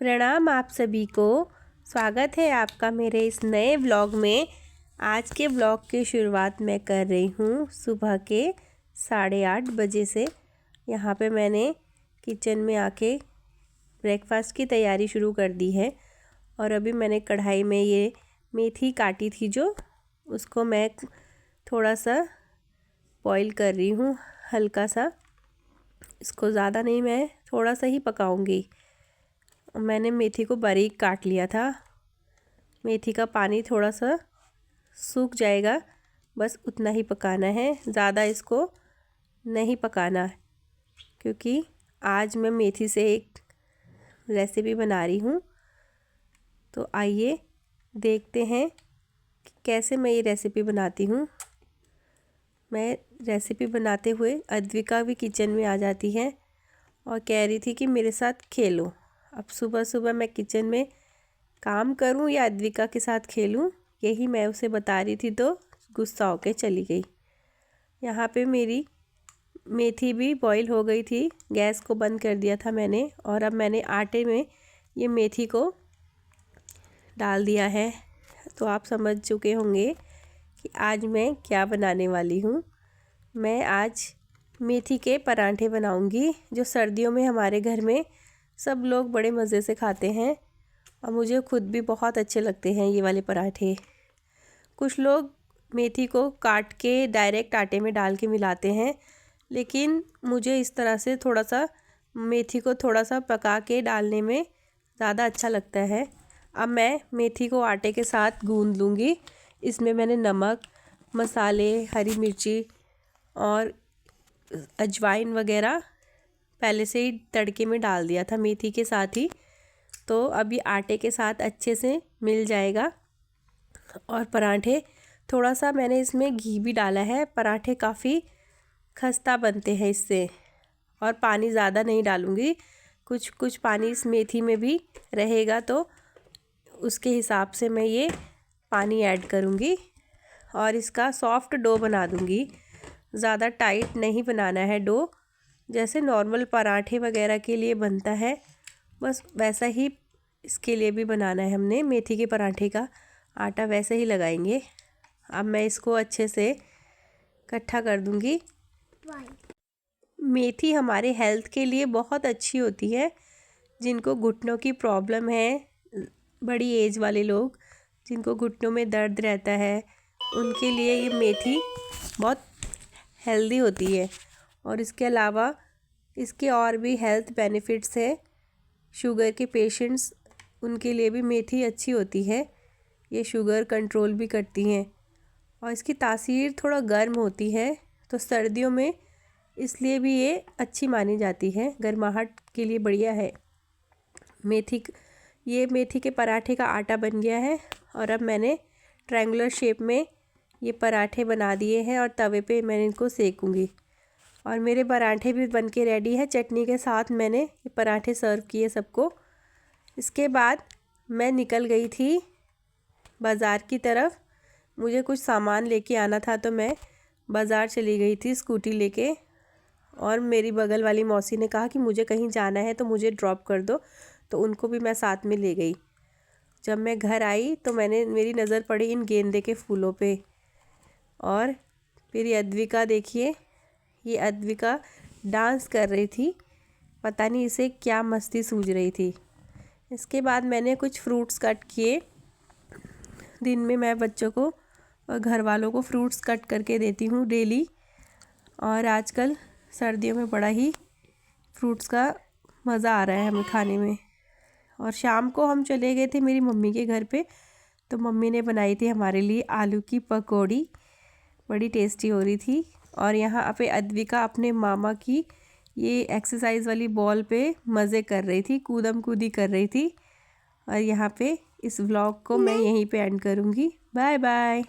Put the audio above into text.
प्रणाम आप सभी को। स्वागत है आपका मेरे इस नए व्लॉग में। आज के व्लॉग की शुरुआत मैं कर रही हूँ सुबह के 8:30 बजे से। यहाँ पे मैंने किचन में आके ब्रेकफास्ट की तैयारी शुरू कर दी है। और अभी मैंने कढ़ाई में ये मेथी काटी थी जो, उसको मैं थोड़ा सा बॉईल कर रही हूँ, हल्का सा। इसको ज़्यादा नहीं, मैं थोड़ा सा ही पकाऊंगी। मैंने मेथी को बारीक काट लिया था। मेथी का पानी थोड़ा सा सूख जाएगा, बस उतना ही पकाना है, ज़्यादा इसको नहीं पकाना, क्योंकि आज मैं मेथी से एक रेसिपी बना रही हूँ। तो आइए देखते हैं कि कैसे मैं ये रेसिपी बनाती हूँ। मैं रेसिपी बनाते हुए अद्विका भी किचन में आ जाती है और कह रही थी कि मेरे साथ खेलो। अब सुबह सुबह मैं किचन में काम करूं या अद्विका के साथ खेलूं, यही मैं उसे बता रही थी, तो गुस्सा होके चली गई। यहाँ पे मेरी मेथी भी बॉईल हो गई थी, गैस को बंद कर दिया था मैंने। और अब मैंने आटे में ये मेथी को डाल दिया है। तो आप समझ चुके होंगे कि आज मैं क्या बनाने वाली हूँ। मैं आज मेथी के पराठे बनाऊँगी, जो सर्दियों में हमारे घर में सब लोग बड़े मज़े से खाते हैं और मुझे खुद भी बहुत अच्छे लगते हैं ये वाले पराठे। कुछ लोग मेथी को काट के डायरेक्ट आटे में डाल के मिलाते हैं, लेकिन मुझे इस तरह से थोड़ा सा मेथी को थोड़ा सा पका के डालने में ज़्यादा अच्छा लगता है। अब मैं मेथी को आटे के साथ गूंद लूँगी। इसमें मैंने नमक, मसाले, हरी मिर्ची और अजवाइन वगैरह पहले से ही तड़के में डाल दिया था मेथी के साथ ही। तो अभी आटे के साथ अच्छे से मिल जाएगा। और पराठे थोड़ा सा मैंने इसमें घी भी डाला है, पराठे काफ़ी खस्ता बनते हैं इससे। और पानी ज़्यादा नहीं डालूँगी, कुछ कुछ पानी इस मेथी में भी रहेगा, तो उसके हिसाब से मैं ये पानी ऐड करूँगी और इसका सॉफ्ट डो बना दूँगी। ज़्यादा टाइट नहीं बनाना है डो, जैसे नॉर्मल पराठे वगैरह के लिए बनता है, बस वैसा ही इसके लिए भी बनाना है। हमने मेथी के पराठे का आटा वैसे ही लगाएंगे। अब मैं इसको अच्छे से इकट्ठा कर दूंगी। मेथी हमारे हेल्थ के लिए बहुत अच्छी होती है। जिनको घुटनों की प्रॉब्लम है, बड़ी एज वाले लोग जिनको घुटनों में दर्द रहता है, उनके लिए ये मेथी बहुत हेल्दी होती है। और इसके अलावा इसके और भी हेल्थ बेनिफिट्स है। शुगर के पेशेंट्स, उनके लिए भी मेथी अच्छी होती है, ये शुगर कंट्रोल भी करती हैं। और इसकी तासीर थोड़ा गर्म होती है, तो सर्दियों में इसलिए भी ये अच्छी मानी जाती है, गर्माहट के लिए बढ़िया है ये मेथी के पराठे का आटा बन गया है। और अब मैंने ट्रायंगुलर शेप में ये पराठे बना दिए हैं और तवे पे मैंने इनको सेकूँगी। और मेरे पराठे भी बन के रेडी है। चटनी के साथ मैंने ये पराठे सर्व किए सबको। इसके बाद मैं निकल गई थी बाज़ार की तरफ। मुझे कुछ सामान लेके आना था, तो मैं बाज़ार चली गई थी स्कूटी लेके। और मेरी बगल वाली मौसी ने कहा कि मुझे कहीं जाना है तो मुझे ड्रॉप कर दो, तो उनको भी मैं साथ में ले गई। जब मैं घर आई तो मेरी नज़र पड़ी इन गेंदे के फूलों पे। और फिर ये अद्विका, देखिए ये अद्विका डांस कर रही थी, पता नहीं इसे क्या मस्ती सूझ रही थी। इसके बाद मैंने कुछ फ्रूट्स कट किए। दिन में मैं बच्चों को और घर वालों को फ्रूट्स कट करके देती हूँ डेली। और आजकल सर्दियों में बड़ा ही फ्रूट्स का मज़ा आ रहा है हमें खाने में। और शाम को हम चले गए थे मेरी मम्मी के घर पे, तो मम्मी ने बनाई थी हमारे लिए आलू की पकौड़ी, बड़ी टेस्टी हो रही थी। और यहाँ पे अद्विका अपने मामा की ये एक्सरसाइज वाली बॉल पे मज़े कर रही थी, कूदम कूदी कर रही थी। और यहाँ पे इस व्लॉग को मैं यहीं पे एंड करूँगी। Bye bye.